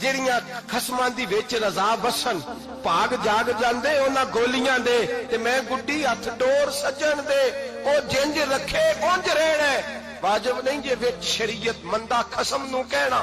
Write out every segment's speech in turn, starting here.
ਜਿਹੜੀਆਂ ਖਸਮਾਂ ਦੀ ਵਿੱਚ ਰਜ਼ਾ ਵਸਣ ਭਾਗ ਜਾਗ ਜਾਂਦੇ ਉਹਨਾਂ ਗੋਲੀਆਂ ਦੇ, ਤੇ ਮੈਂ ਗੁੱਡੀ ਹੱਥ ਡੋਰ ਸੱਜਣ ਦੇ, ਉਹ ਜਿੰਜ ਰੱਖੇ ਉੰਜ ਰਹਿਣਾ, ਵਾਜਬ ਨਹੀਂ ਜੇ ਵਿੱਚ ਸ਼ਰੀਅਤ ਮੰਦਾ ਖਸਮ ਨੂੰ ਕਹਿਣਾ।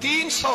300।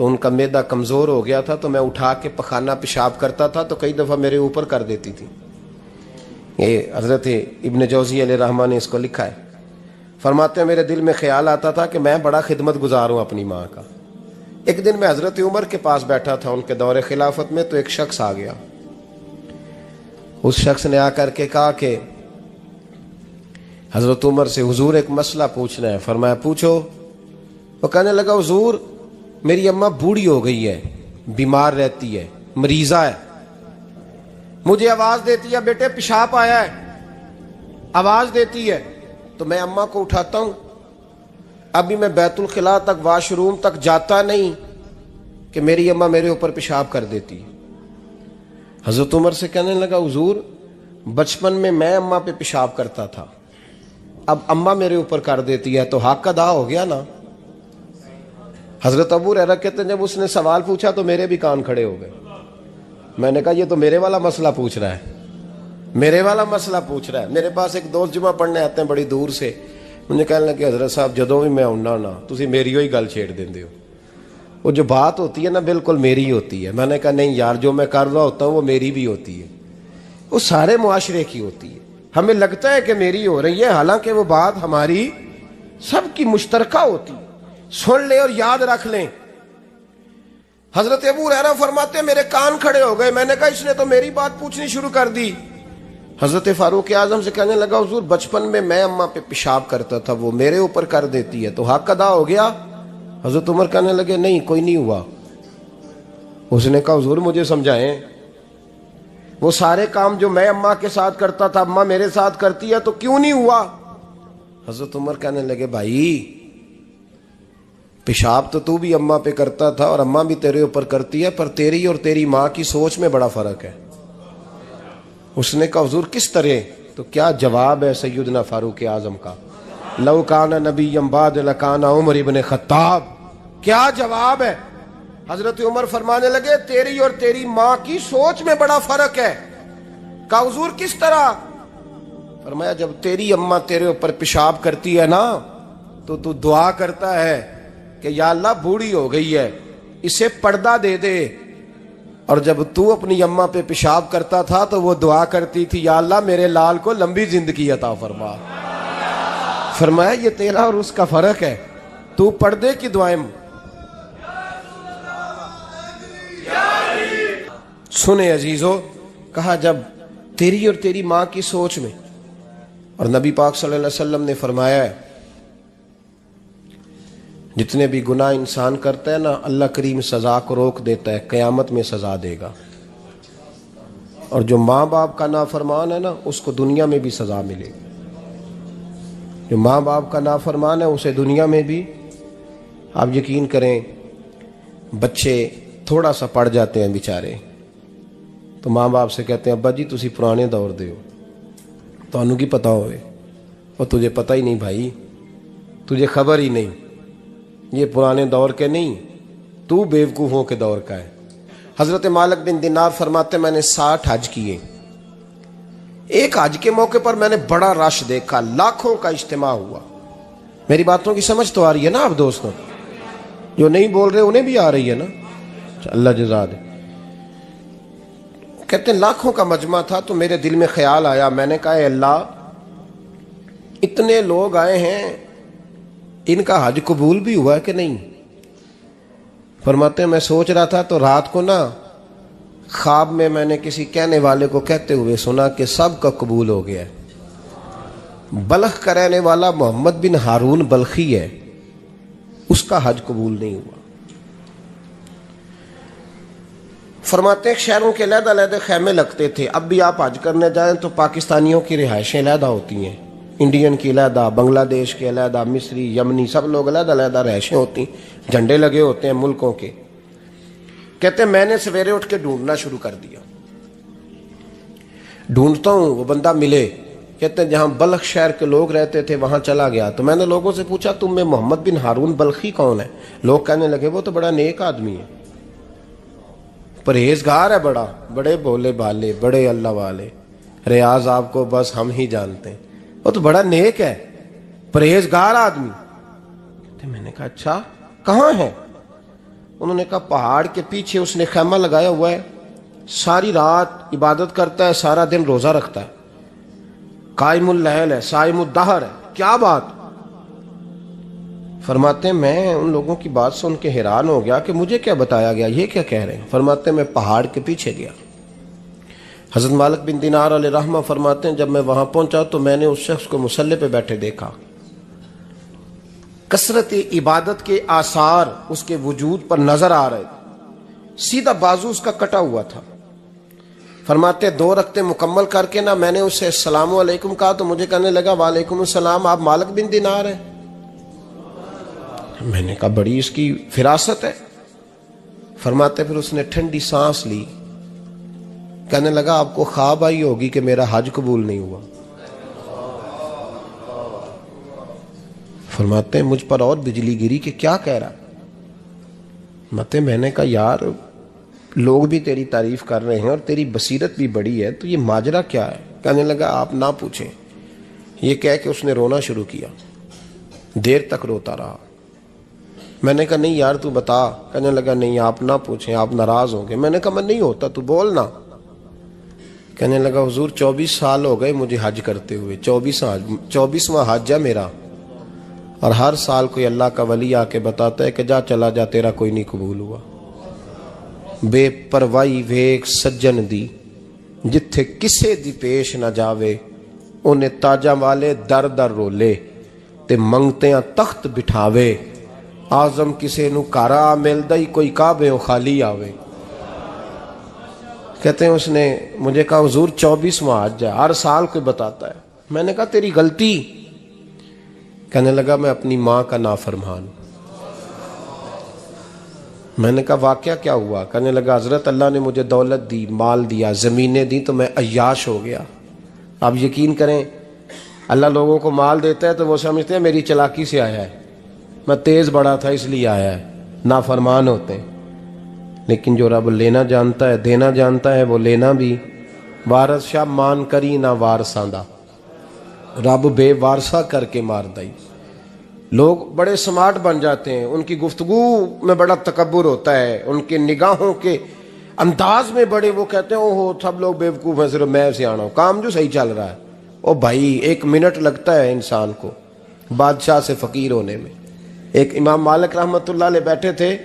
تو ان کا معدہ کمزور ہو گیا تھا، تو میں اٹھا کے پخانہ پیشاب کرتا تھا تو کئی دفعہ میرے اوپر کر دیتی تھی. یہ حضرت ابن جوزی علیہ رحمہ نے اس کو لکھا ہے. فرماتے ہیں میرے دل میں خیال آتا تھا کہ میں بڑا خدمت گزار ہوں اپنی ماں کا. ایک دن میں حضرت عمر کے پاس بیٹھا تھا ان کے دور خلافت میں، تو ایک شخص آ گیا. اس شخص نے آ کر کے کہا کہ حضرت عمر سے حضور ایک مسئلہ پوچھنا ہے. فرمایا پوچھو. وہ کہنے لگا حضور میری اماں بوڑھی ہو گئی ہے، بیمار رہتی ہے، مریضہ ہے، مجھے آواز دیتی ہے بیٹے پیشاب آیا ہے، آواز دیتی ہے تو میں اماں کو اٹھاتا ہوں. ابھی میں بیت الخلاء تک واش روم تک جاتا نہیں کہ میری اماں میرے اوپر پیشاب کر دیتی. حضرت عمر سے کہنے لگا حضور بچپن میں اماں پہ پیشاب کرتا تھا، اب اماں میرے اوپر کر دیتی ہے تو حق ادا ہو گیا نا. حضرت ابو ہریرہ کہتے ہیں جب اس نے سوال پوچھا تو میرے بھی کان کھڑے ہو گئے. میں نے کہا یہ تو میرے والا مسئلہ پوچھ رہا ہے، میرے والا مسئلہ پوچھ رہا ہے. میرے پاس ایک دوست جمعہ پڑھنے آتے ہیں بڑی دور سے، مجھے کہنے لگے حضرت صاحب جدوں بھی میں آؤنا نا تسی میری ہوئی گل چھیڑ دیندے ہو، وہ جو بات ہوتی ہے نا بالکل میری ہوتی ہے. میں نے کہا نہیں یار جو میں کر رہا ہوتا ہوں وہ میری بھی ہوتی ہے، وہ سارے معاشرے کی ہوتی ہے. ہمیں لگتا ہے کہ میری ہو رہی ہے، حالانکہ وہ بات ہماری سب کی مشترکہ ہوتی ہے. سن لیں اور یاد رکھ لیں. حضرت ابو ہریرہ فرماتے ہیں میرے کان کھڑے ہو گئے. میں نے کہا اس نے تو میری بات پوچھنی شروع کر دی. حضرت فاروق اعظم سے کہنے لگا حضور بچپن میں اماں پہ پیشاب کرتا تھا، وہ میرے اوپر کر دیتی ہے تو حق ادا ہو گیا. حضرت عمر کہنے لگے نہیں کوئی نہیں ہوا. اس نے کہا حضور مجھے سمجھائیں، وہ سارے کام جو میں اماں کے ساتھ کرتا تھا اماں میرے ساتھ کرتی ہے تو کیوں نہیں ہوا. حضرت عمر کہنے لگے بھائی پیشاب تو بھی اماں پہ کرتا تھا اور اماں بھی تیرے اوپر کرتی ہے، پر تیری اور تیری ماں کی سوچ میں بڑا فرق ہے. اس نے کہا حضور کس طرح؟ تو کیا جواب ہے سیدنا فاروق اعظم کا، لو کان نبی بعد لکان عمر ابن خطاب. کیا جواب ہے؟ حضرت عمر فرمانے لگے تیری اور تیری ماں کی سوچ میں بڑا فرق ہے. کہا حضور کس طرح؟ فرمایا جب تیری اماں تیرے اوپر پیشاب کرتی ہے نا تو تو دعا کرتا ہے کہ یا اللہ بوڑھی ہو گئی ہے اسے پردہ دے دے، اور جب تو اپنی اماں پہ پیشاب کرتا تھا تو وہ دعا کرتی تھی یا اللہ میرے لال کو لمبی زندگی عطا فرما. فرمایا یہ تیرا اور اس کا فرق ہے، تو پردے کی دعائیں. سنے عزیزو، کہا جب تیری اور تیری ماں کی سوچ میں، اور نبی پاک صلی اللہ علیہ وسلم نے فرمایا ہے جتنے بھی گناہ انسان کرتا ہے نا اللہ کریم سزا کو روک دیتا ہے، قیامت میں سزا دے گا. اور جو ماں باپ کا نافرمان ہے نا اس کو دنیا میں بھی سزا ملے گی. جو ماں باپ کا نافرمان ہے اسے دنیا میں بھی. آپ یقین کریں بچے تھوڑا سا پڑ جاتے ہیں بیچارے تو ماں باپ سے کہتے ہیں ابا جی تسی پرانے دور دے ہو، تو انہوں کی پتہ ہوئے، اور تجھے پتہ ہی نہیں بھائی، تجھے خبر ہی نہیں، یہ پرانے دور کے نہیں، تو بیوقوفوں کے دور کا ہے. حضرت مالک بن دینار فرماتے میں نے 60 حج کیے. ایک حج کے موقع پر میں نے بڑا رش دیکھا، لاکھوں کا اجتماع ہوا. میری باتوں کی سمجھ تو آ رہی ہے نا آپ دوستوں؟ جو نہیں بول رہے انہیں بھی آ رہی ہے نا؟ اللہ جزا دے. کہتے ہیں لاکھوں کا مجمع تھا تو میرے دل میں خیال آیا، میں نے کہا اے اللہ اتنے لوگ آئے ہیں ان کا حج قبول بھی ہوا ہے کہ نہیں؟ فرماتے ہیں میں سوچ رہا تھا تو رات کو نا خواب میں نے کسی کہنے والے کو کہتے ہوئے سنا کہ سب کا قبول ہو گیا ہے. بلخ کا رہنے والا محمد بن ہارون بلخی ہے، اس کا حج قبول نہیں ہوا. فرماتے ہیں شہروں کے علیحدہ علیحدہ خیمے لگتے تھے. اب بھی آپ حج کرنے جائیں تو پاکستانیوں کی رہائشیں علیحدہ ہوتی ہیں، انڈین کی علیحدہ، بنگلہ دیش کے علیحدہ، مصری، یمنی، سب لوگ علیحدہ علیحدہ رہائشیں ہوتی ہیں، جھنڈے لگے ہوتے ہیں ملکوں کے. کہتے ہیں میں نے سویرے اٹھ کے ڈھونڈنا شروع کر دیا. ڈھونڈتا ہوں وہ بندہ ملے. کہتے ہیں جہاں بلخ شہر کے لوگ رہتے تھے وہاں چلا گیا تو میں نے لوگوں سے پوچھا تم میں محمد بن ہارون بلخی کون ہے؟ لوگ کہنے لگے وہ تو بڑا نیک آدمی ہے، پرہیزگار ہے، بڑے بولے بالے، بڑے اللہ والے، ریاض آپ کو بس ہم ہی جانتے ہیں، وہ تو بڑا نیک ہے، پرہیزگار آدمی. میں نے کہا اچھا کہاں ہے؟ انہوں نے کہا پہاڑ کے پیچھے اس نے خیمہ لگایا ہوا ہے, ساری رات عبادت کرتا ہے, سارا دن روزہ رکھتا ہے, قائم اللیل ہے, صائم الدہر ہے. کیا بات؟ فرماتے ہیں میں ان لوگوں کی بات سن کے حیران ہو گیا کہ مجھے کیا بتایا گیا, یہ کیا کہہ رہے ہیں. فرماتے ہیں میں پہاڑ کے پیچھے گیا. حضرت مالک بن دینار علیہ رحمہ فرماتے ہیں جب میں وہاں پہنچا تو میں نے اس شخص کو مصلی پہ بیٹھے دیکھا. کثرت عبادت کے آثار اس کے وجود پر نظر آ رہے. سیدھا بازو اس کا کٹا ہوا تھا. فرماتے 2 رکعتیں مکمل کر کے نا میں نے اسے السلام علیکم کہا تو مجھے کہنے لگا وعلیکم السلام, آپ مالک بن دینار ہیں؟ میں نے کہا بڑی اس کی فراست ہے. فرماتے پھر اس نے ٹھنڈی سانس لی, کہنے لگا آپ کو خواب آئی ہوگی کہ میرا حج قبول نہیں ہوا. فرماتے ہیں مجھ پر اور بجلی گری کہ کیا کہہ رہا. میں نے کہا یار لوگ بھی تیری تعریف کر رہے ہیں اور تیری بصیرت بھی بڑی ہے, تو یہ ماجرا کیا ہے؟ کہنے لگا آپ نہ پوچھیں. یہ کہہ کے اس نے رونا شروع کیا, دیر تک روتا رہا. میں نے کہا نہیں یار تو بتا. کہنے لگا نہیں آپ نہ پوچھیں, آپ ناراض ہوں گے. میں نے کہا میں نہیں ہوتا, تو بولنا. کہنے لگا حضور 24 سال ہو گئے مجھے حج کرتے ہوئے, 24واں حج ہے میرا, اور ہر سال کوئی اللہ کا ولی آ کے بتاتا ہے کہ جا چلا جا تیرا کوئی نہیں قبول ہوا. بے پروائی ویک سجن دی جتھے کسے دی پیش نہ جاوے, انہیں تاجاں والے در در رولے تے منگتیاں تخت بٹھاوے. آزم کسے نو کارا ملدا ہی کوئی کعبے خالی آوے. کہتے ہیں اس نے مجھے کہا حضور 24واں حج ہے, ہر سال کوئی بتاتا ہے. میں نے کہا تیری غلطی. کہنے لگا میں اپنی ماں کا نافرمان. میں نے کہا واقعہ کیا ہوا؟ کہنے لگا حضرت اللہ نے مجھے دولت دی, مال دیا, زمینیں دی, تو میں عیاش ہو گیا. آپ یقین کریں اللہ لوگوں کو مال دیتا ہے تو وہ سمجھتے ہیں میری چلاکی سے آیا ہے, میں تیز بڑا تھا اس لیے آیا ہے. نافرمان ہوتے ہیں. لیکن جو رب لینا جانتا ہے دینا جانتا ہے وہ لینا بھی. وارث شاہ مان کری نہ وارثاں دا, رب بے وارثہ کر کے مار دائی. لوگ بڑے سمارٹ بن جاتے ہیں, ان کی گفتگو میں بڑا تکبر ہوتا ہے, ان کے نگاہوں کے انداز میں بڑے وہ کہتے ہیں اوہ سب لوگ بیوقوف ہیں, صرف میں سیاںا ہوں, کام جو صحیح چل رہا ہے. او بھائی 1 منٹ لگتا ہے انسان کو بادشاہ سے فقیر ہونے میں. ایک امام مالک رحمت اللہ علیہ بیٹھے تھے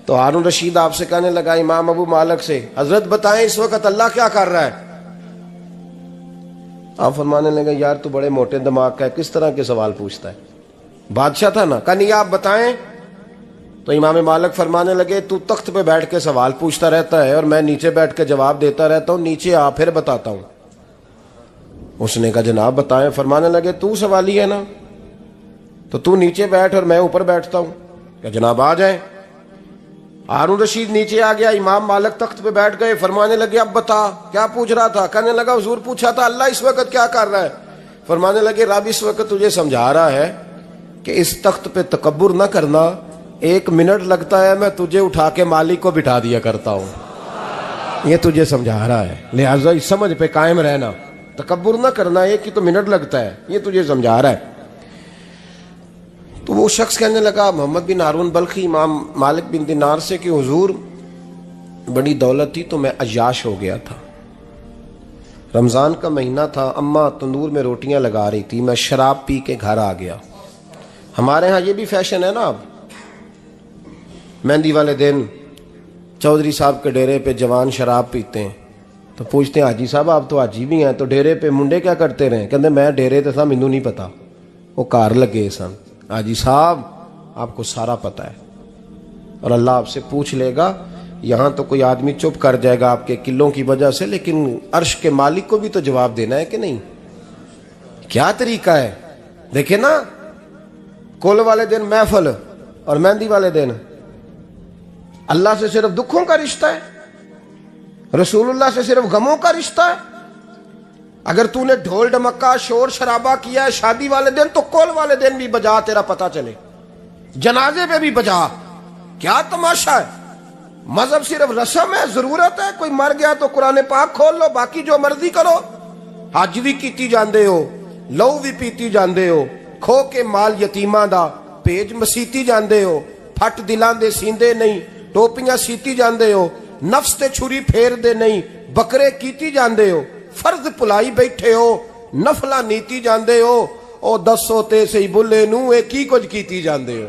تو ہارون رشید آپ سے کہنے لگا امام ابو مالک سے, حضرت بتائیں اس وقت اللہ کیا کر رہا ہے؟ آپ فرمانے لگے یار تو بڑے موٹے دماغ کا ہے, کس طرح کے سوال پوچھتا ہے؟ بادشاہ تھا نا. کہا نہیں آپ بتائیں. تو امام مالک فرمانے لگے تو تخت پہ بیٹھ کے سوال پوچھتا رہتا ہے اور میں نیچے بیٹھ کے جواب دیتا رہتا ہوں, نیچے آ پھر بتاتا ہوں. اس نے کہا جناب بتائیں. فرمانے لگے تو سوالی ہے نا, تو تو نیچے بیٹھ اور میں اوپر بیٹھتا ہوں. کہ جناب آ جائیں. ہارون رشید نیچے آ گیا, امام مالک تخت پہ بیٹھ گئے. فرمانے لگے اب بتا کیا پوچھ رہا تھا؟ کہنے لگا حضور پوچھا تھا اللہ اس وقت کیا کر رہا ہے. فرمانے لگے رب اس وقت تجھے سمجھا رہا ہے کہ اس تخت پہ تکبر نہ کرنا, 1 منٹ لگتا ہے میں تجھے اٹھا کے مالک کو بٹھا دیا کرتا ہوں. یہ تجھے سمجھا رہا ہے, لہٰذا اس سمجھ پہ قائم رہنا, تکبر نہ کرنا, 1 ہی تو منٹ لگتا ہے, یہ تجھے سمجھا رہا ہے. تو وہ شخص کہنے لگا محمد بن ہارون بلخی امام مالک بن دینار سے کہ حضور بڑی دولت تھی تو میں عیاش ہو گیا تھا. رمضان کا مہینہ تھا, اماں تندور میں روٹیاں لگا رہی تھی, میں شراب پی کے گھر آ گیا. ہمارے ہاں یہ بھی فیشن ہے نا, اب مہندی والے دن چودھری صاحب کے ڈیرے پہ جوان شراب پیتے ہیں تو پوچھتے ہیں حاجی صاحب آپ تو حاجی بھی ہیں, تو ڈیرے پہ منڈے کیا کرتے رہے؟ کہتے میں ڈیرے تے تھا مینوں نہیں پتا, وہ کار لگے سن. حاجی صاحب آپ کو سارا پتا ہے, اور اللہ آپ سے پوچھ لے گا. یہاں تو کوئی آدمی چپ کر جائے گا آپ کے قلوں کی وجہ سے, لیکن عرش کے مالک کو بھی تو جواب دینا ہے کہ نہیں. کیا طریقہ ہے دیکھیں نا, کل والے دن محفل اور مہندی والے دن اللہ سے صرف دکھوں کا رشتہ ہے, رسول اللہ سے صرف غموں کا رشتہ ہے. اگر تو نے ڈھول ڈمکا شور شرابہ کیا ہے شادی والے دن تو کول والے دن بھی بجا, تیرا پتہ چلے, جنازے پہ بھی بجا. کیا تماشا ہے؟ مذہب صرف رسم ہے, ضرورت ہے. کوئی مر گیا تو قرآن پاک کھول لو, باقی جو مرضی کرو. حج بھی کیتی جاندے ہو, لہو بھی پیتی جاندے ہو, کھو کے مال یتیماں دا پیج مسیتی جاندے ہو, ਫੱਟ ਦਿਲਾਂ ਦੇ ਸੀਂਦੇ ਨਹੀਂ, ਟੋਪੀਆਂ ਸੀਤੀ ਜਾਂਦੇ ਹੋ, ਨਫਸ ਤੇ ਛੁਰੀ ਫੇਰਦੇ ਨਹੀਂ, ਬੱਕਰੇ ਕੀਤੀ ਜਾਂਦੇ ਹੋ, ਫਰਜ਼ ਭੁਲਾਈ ਬੈਠੇ ਹੋ, ਨਫਲਾਂ ਨੀਤੀ ਜਾਂਦੇ ਹੋ। ਉਹ ਦੱਸੋ ਤੇ ਸਹੀ ਬੁੱਲੇ ਨੂੰ ਇਹ ਕੀ ਕੁਝ ਕੀਤੀ ਜਾਂਦੇ ਹੋ?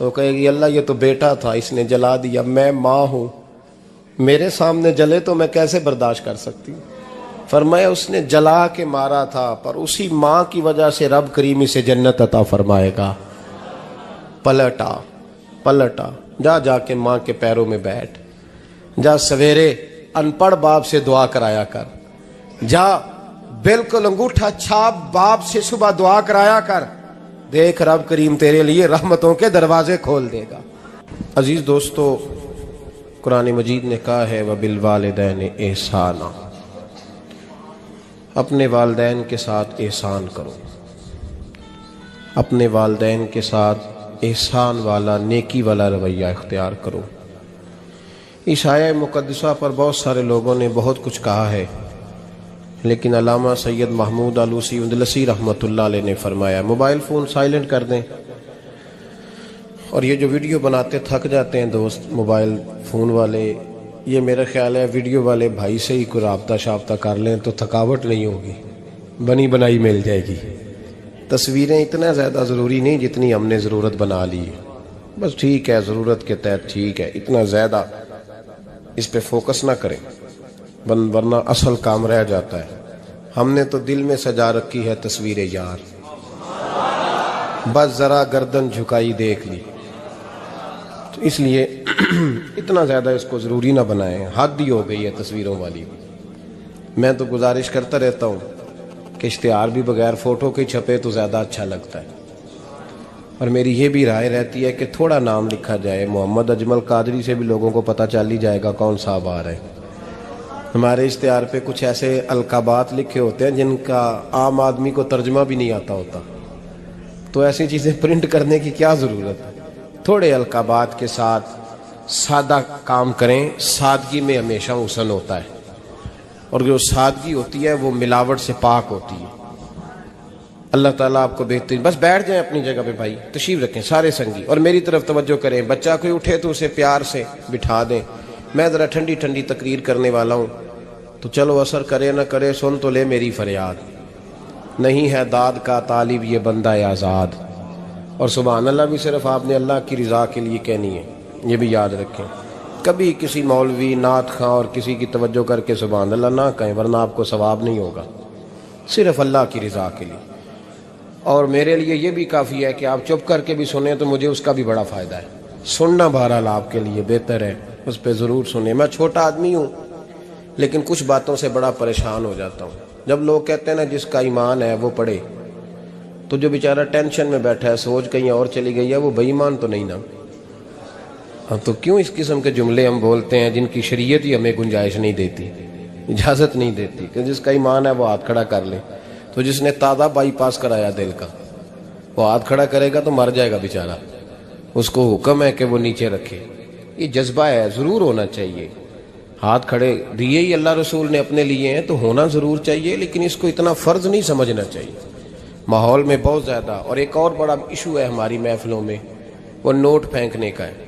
وہ کہے گی اللہ یہ تو بیٹا تھا اس نے جلا دیا، میں ماں ہوں، میرے سامنے جلے تو میں کیسے برداشت کر سکتی ہوں؟ فرمایا اس نے جلا کے مارا تھا، پر اسی ماں کی وجہ سے رب کریم اسے جنت عطا فرمائے گا۔ پلٹا جا کے ماں کے پیروں میں بیٹھ، جا سویرے ان پڑھ باپ سے دعا کرایا کر، جا بالکل انگوٹھا چھاپ باپ سے صبح دعا کرایا کر، دیکھ رب کریم تیرے لیے رحمتوں کے دروازے کھول دے گا۔ عزیز دوستو، قرآن مجید نے کہا ہے وَبِالْوَالِدَيْنِ احسانا، اپنے والدین کے ساتھ احسان کرو، اپنے والدین کے ساتھ احسان والا نیکی والا رویہ اختیار کرو۔ اس آیہ مقدسہ پر بہت سارے لوگوں نے بہت کچھ کہا ہے، لیکن علامہ سید محمود آلوسی اندلسی رحمۃ اللہ علیہ نے فرمایا موبائل فون سائلنٹ کر دیں، اور یہ جو ویڈیو بناتے تھک جاتے ہیں دوست موبائل فون والے، یہ میرا خیال ہے ویڈیو والے بھائی سے ہی کوئی رابطہ شابطہ کر لیں تو تھکاوٹ نہیں ہوگی، بنی بنائی مل جائے گی۔ تصویریں اتنا زیادہ ضروری نہیں جتنی ہم نے ضرورت بنا لی ہے، بس ٹھیک ہے ضرورت کے تحت ٹھیک ہے، اتنا زیادہ اس پہ فوکس نہ کریں ورنہ اصل کام رہ جاتا ہے۔ ہم نے تو دل میں سجا رکھی ہے تصویر یار، بس ذرا گردن جھکائی دیکھ لی، تو اس لیے اتنا زیادہ اس کو ضروری نہ بنائیں، حد ہی ہو گئی ہے تصویروں والی۔ میں تو گزارش کرتا رہتا ہوں کہ اشتہار بھی بغیر فوٹو کے چھپے تو زیادہ اچھا لگتا ہے، اور میری یہ بھی رائے رہتی ہے کہ تھوڑا نام لکھا جائے، محمد اجمل قادری سے بھی لوگوں کو پتہ چل ہی جائے گا کون صاحب آ رہے ہیں۔ ہمارے اشتہار پہ کچھ ایسے القابات لکھے ہوتے ہیں جن کا عام آدمی کو ترجمہ بھی نہیں آتا ہوتا، تو ایسی چیزیں پرنٹ کرنے کی کیا ضرورت ہے؟ تھوڑے القابات کے ساتھ سادہ کام کریں، سادگی میں ہمیشہ حسن ہوتا ہے، اور جو سادگی ہوتی ہے وہ ملاوٹ سے پاک ہوتی ہے۔ اللہ تعالیٰ آپ کو بہترین، بس بیٹھ جائیں اپنی جگہ پہ بھائی، تشریف رکھیں سارے سنگی، اور میری طرف توجہ کریں، بچہ کوئی اٹھے تو اسے پیار سے بٹھا دیں۔ میں ذرا ٹھنڈی ٹھنڈی تقریر کرنے والا ہوں، تو چلو اثر کرے نہ کرے سن تو لے میری فریاد، نہیں ہے داد کا طالب یہ بندہ آزاد، اور سبحان اللہ بھی صرف آپ نے اللہ کی رضا کے لیے کہنی ہے، یہ بھی یاد رکھیں۔ کبھی کسی مولوی نعت خواں اور کسی کی توجہ کر کے سبحان اللہ نہ کہیں، ورنہ آپ کو ثواب نہیں ہوگا، صرف اللہ کی رضا کے لیے۔ اور میرے لیے یہ بھی کافی ہے کہ آپ چپ کر کے بھی سنیں تو مجھے اس کا بھی بڑا فائدہ ہے، سننا بہرحال آپ کے لیے بہتر ہے، اس پہ ضرور سنیں۔ میں چھوٹا آدمی ہوں لیکن کچھ باتوں سے بڑا پریشان ہو جاتا ہوں۔ جب لوگ کہتے ہیں نا جس کا ایمان ہے وہ پڑھے، تو جو بیچارہ ٹینشن میں بیٹھا ہے، سوچ کہیں اور چلی گئی ہے، وہ بے ایمان تو نہیں نا؟ ہاں، تو کیوں اس قسم کے جملے ہم بولتے ہیں جن کی شریعت ہی ہمیں گنجائش نہیں دیتی، اجازت نہیں دیتی کہ جس کا ایمان ہے وہ ہاتھ کھڑا کر لے۔ تو جس نے تازہ بائی پاس کرایا دل کا، وہ ہاتھ کھڑا کرے گا تو مر جائے گا بیچارہ، اس کو حکم ہے کہ وہ نیچے رکھے۔ یہ جذبہ ہے، ضرور ہونا چاہیے، ہاتھ کھڑے دیے ہی اللہ رسول نے اپنے لیے ہیں تو ہونا ضرور چاہیے، لیکن اس کو اتنا فرض نہیں سمجھنا چاہیے۔ ماحول میں بہت زیادہ، اور ایک اور بڑا ایشو ہے ہماری محفلوں میں، وہ نوٹ پھینکنے کا ہے۔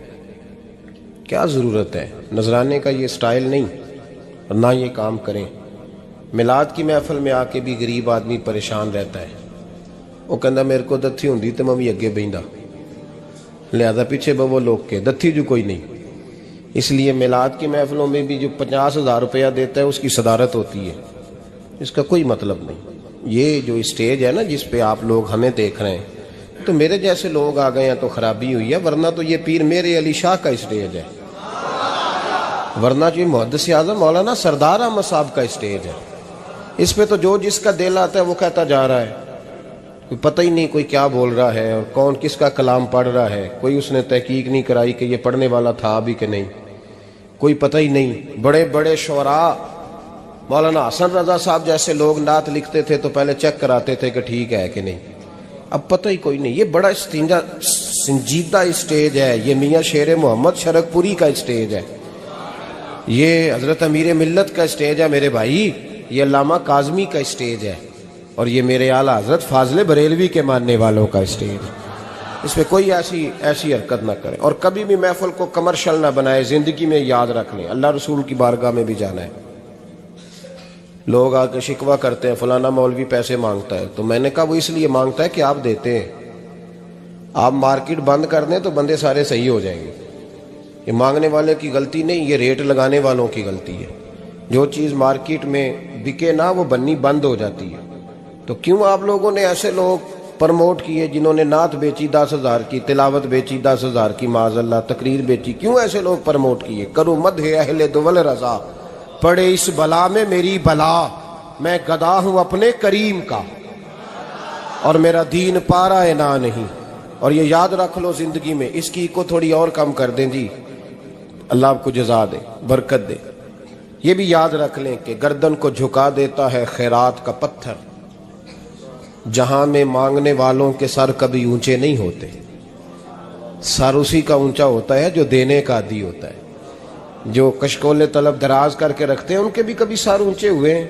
کیا ضرورت ہے؟ نذرانے کا یہ سٹائل نہیں، نہ یہ کام کریں۔ میلاد کی محفل میں آ کے بھی غریب آدمی پریشان رہتا ہے، وہ کہندا میرے کو دتھی ہوندی تے میں بھی اگے بہندا، لہذا پیچھے بو لوگ کے دتھی جو کوئی نہیں۔ اس لیے میلاد کی محفلوں میں بھی جو 50,000 روپیہ دیتا ہے اس کی صدارت ہوتی ہے، اس کا کوئی مطلب نہیں۔ یہ جو اسٹیج ہے نا جس پہ آپ لوگ ہمیں دیکھ رہے ہیں، تو میرے جیسے لوگ آ گئے ہیں تو خرابی ہوئی ہے، ورنہ تو یہ پیر میرے علی شاہ کا اسٹیج ہے، ورنہ جو محدث اعظم مولانا سردار احمد صاحب کا اسٹیج ہے۔ اس پہ تو جو جس کا دل آتا ہے وہ کہتا جا رہا ہے، کوئی پتہ ہی نہیں کوئی کیا بول رہا ہے اور کون کس کا کلام پڑھ رہا ہے، کوئی اس نے تحقیق نہیں کرائی کہ یہ پڑھنے والا تھا بھی کہ نہیں، کوئی پتہ ہی نہیں۔ بڑے بڑے شعراء، مولانا حسن رضا صاحب جیسے لوگ نعت لکھتے تھے تو پہلے چیک کراتے تھے کہ ٹھیک ہے کہ نہیں، اب پتہ ہی کوئی نہیں۔ یہ بڑا سنجیدہ اسٹیج ہے، یہ میاں شیر محمد شرک پوری کا اسٹیج ہے، یہ حضرت امیر ملت کا اسٹیج ہے میرے بھائی، یہ علامہ کاظمی کا اسٹیج ہے، اور یہ میرے اعلیٰ حضرت فاضل بریلوی کے ماننے والوں کا اسٹیج ہے۔ اس میں کوئی ایسی حرکت نہ کریں، اور کبھی بھی محفل کو کمرشل نہ بنائے۔ زندگی میں یاد رکھ لیں، اللہ رسول کی بارگاہ میں بھی جانا ہے۔ لوگ آ کے شکوہ کرتے ہیں فلانا مولوی پیسے مانگتا ہے، تو میں نے کہا وہ اس لیے مانگتا ہے کہ آپ دیتے ہیں، آپ مارکیٹ بند کر دیں تو بندے سارے صحیح ہو جائیں گے. یہ مانگنے والے کی غلطی نہیں، یہ ریٹ لگانے والوں کی غلطی ہے. جو چیز مارکیٹ میں بکے نہ وہ بننی بند ہو جاتی ہے. تو کیوں آپ لوگوں نے ایسے لوگ پرموٹ کیے جنہوں نے نعت بیچی 10,000 کی، تلاوت بیچی 10,000 کی، معاذ اللہ تقریر بیچی، کیوں ایسے لوگ پرموٹ کیے؟ کرو مدح اہل دول رضا، پڑے اس بلا میں میری بلا، میں گدا ہوں اپنے کریم کا اور میرا دین پارا نہ نہیں. اور یہ یاد رکھ لو زندگی میں، اس کی کو تھوڑی اور کم کر دیں جی، اللہ آپ کو جزا دے، برکت دے. یہ بھی یاد رکھ لیں کہ گردن کو جھکا دیتا ہے خیرات کا پتھر، جہاں میں مانگنے والوں کے سر کبھی اونچے نہیں ہوتے. سر اسی کا اونچا ہوتا ہے جو دینے کا عادی ہوتا ہے. جو کشکول طلب دراز کر کے رکھتے ہیں ان کے بھی کبھی سر اونچے ہوئے ہیں.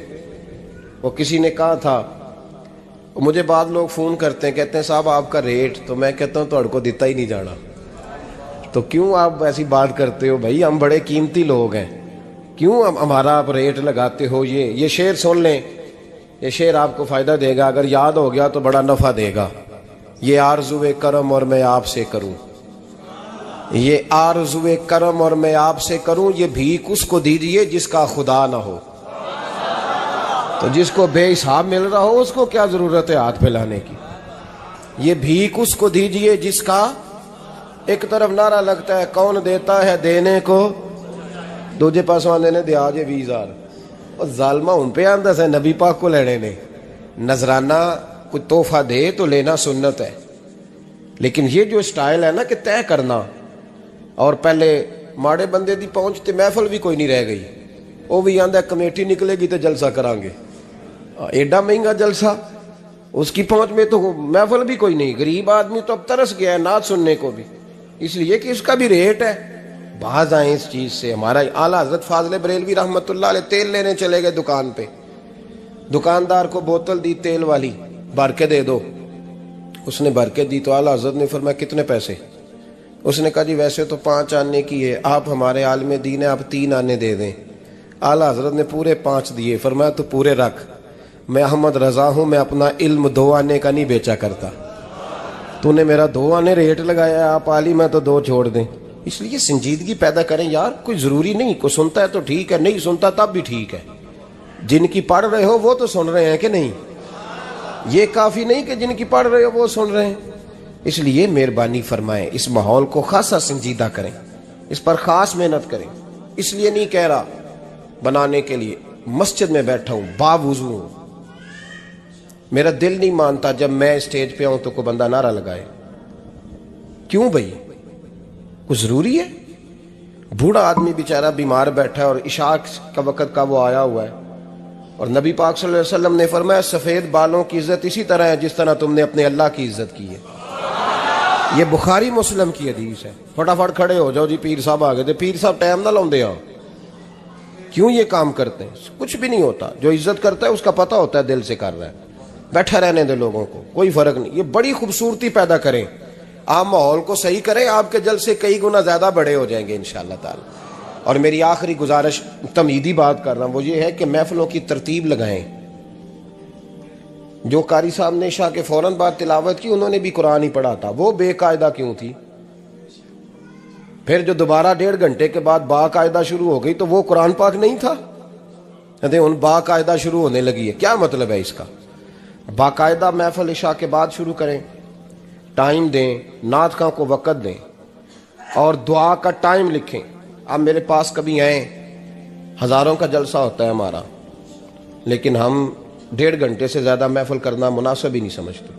وہ کسی نے کہا تھا، مجھے بعض لوگ فون کرتے ہیں، کہتے ہیں صاحب آپ کا ریٹ، تو میں کہتا ہوں تہاڈے کو دیتا ہی نہیں جانا. تو کیوں آپ ایسی بات کرتے ہو بھائی؟ ہم بڑے قیمتی لوگ ہیں، کیوں ہمارا آپ ریٹ لگاتے ہو؟ یہ شعر سن لیں، یہ شعر آپ کو فائدہ دے گا، اگر یاد ہو گیا تو بڑا نفع دے گا. یہ آرزو کرم اور میں آپ سے کروں، یہ آرزو کرم اور میں آپ سے کروں، یہ بھیک اس کو دیجئے جس کا خدا نہ ہو. تو جس کو بے حساب مل رہا ہو اس کو کیا ضرورت ہے ہاتھ پھیلانے کی؟ یہ بھیک اس کو دیجئے جس کا، ایک طرف نعرہ لگتا ہے کون دیتا ہے دینے کو، دوجے پاس آندے نے دیا جے 20,000. اور ظالمہ ان پہ آندہ سے نبی پاک کو لینے نے. نذرانہ کوئی تحفہ دے تو لینا سنت ہے، لیکن یہ جو سٹائل ہے نا کہ طے کرنا، اور پہلے ماڑے بندے دی پہنچتے محفل بھی کوئی نہیں رہ گئی، وہ بھی آندہ کمیٹی نکلے گی تو جلسہ کران گے. ایڈا مہنگا جلسہ، اس کی پہنچ میں تو محفل بھی کوئی نہیں. غریب آدمی تو اب ترس گیا ہے نعت سننے کو بھی، اس لیے کہ اس کا بھی ریٹ ہے. باز آئیں اس چیز سے. ہمارا اعلیٰ حضرت فاضل بریلوی رحمۃ اللہ علیہ تیل لینے چلے گئے دکان پہ، دکاندار کو بوتل دی تیل والی، بھر کے دے دو. اس نے بھر کے دی تو اعلیٰ حضرت نے فرمایا کتنے پیسے؟ اس نے کہا جی ویسے تو 5 آنے کی ہے، آپ ہمارے عالم دین ہیں، آپ 3 آنے دے دیں. اعلیٰ حضرت نے پورے 5 دیے. فرمایا تو پورے رکھ، میں احمد رضا ہوں، میں اپنا علم 2 آنے کا نہیں بیچا کرتا. تو نے میرا 2 آنے ریٹ لگایا ہے، آپ عالم ہیں تو 2 چھوڑ دیں. اس لیے سنجیدگی پیدا کریں یار. کوئی ضروری نہیں، کوئی سنتا ہے تو ٹھیک ہے، نہیں سنتا تب بھی ٹھیک ہے. جن کی پڑھ رہے ہو وہ تو سن رہے ہیں کہ نہیں؟ یہ کافی نہیں کہ جن کی پڑھ رہے ہو وہ سن رہے ہیں. اس لیے مہربانی فرمائیں اس ماحول کو خاصا سنجیدہ کریں، اس پر خاص محنت کریں. اس لیے نہیں کہہ رہا بنانے کے لیے، مسجد میں بیٹھا ہوں باوضو ہوں، میرا دل نہیں مانتا جب میں اسٹیج پہ ہوں تو کوئی بندہ نعرہ لگائے. کیوں بھائی؟ کچھ ضروری ہے؟ بوڑھا آدمی بیچارہ بیمار بیٹھا ہے اور عشاء کا وقت کا وہ آیا ہوا ہے، اور نبی پاک صلی اللہ علیہ وسلم نے فرمایا سفید بالوں کی عزت اسی طرح ہے جس طرح تم نے اپنے اللہ کی عزت کی ہے. یہ بخاری مسلم کی حدیث ہے. فٹافٹ کھڑے ہو جاؤ جی پیر صاحب آ گئے تھے، پیر صاحب ٹائم نہ لاؤں دے. کیوں یہ کام کرتے ہیں؟ کچھ بھی نہیں ہوتا. جو عزت کرتا ہے اس کا پتہ ہوتا ہے دل سے کر رہا ہے. بیٹھا رہنے دے لوگوں کو، کوئی فرق نہیں. یہ بڑی خوبصورتی پیدا کریں، آپ ماحول کو صحیح کریں، آپ کے جلسے کئی گنا زیادہ بڑے ہو جائیں گے انشاءاللہ تعالی. اور میری آخری گزارش، تمہیدی بات کر رہا ہوں، وہ یہ ہے کہ محفلوں کی ترتیب لگائیں. جو قاری صاحب نے عشاء کے فوراً بعد تلاوت کی انہوں نے بھی قرآن ہی پڑھا تھا، وہ بے قاعدہ کیوں تھی؟ پھر جو دوبارہ 1.5 گھنٹے کے بعد باقاعدہ شروع ہو گئی تو وہ قرآن پاک نہیں تھا؟ ان باقاعدہ شروع ہونے لگی ہے، کیا مطلب ہے اس کا؟ باقاعدہ محفل عشاء کے بعد شروع کریں، ٹائم دیں، نعت خواں کو وقت دیں، اور دعا کا ٹائم لکھیں. آپ میرے پاس کبھی آئیں، ہزاروں کا جلسہ ہوتا ہے ہمارا، لیکن ہم 1.5 گھنٹے سے زیادہ محفل کرنا مناسب ہی نہیں سمجھتے.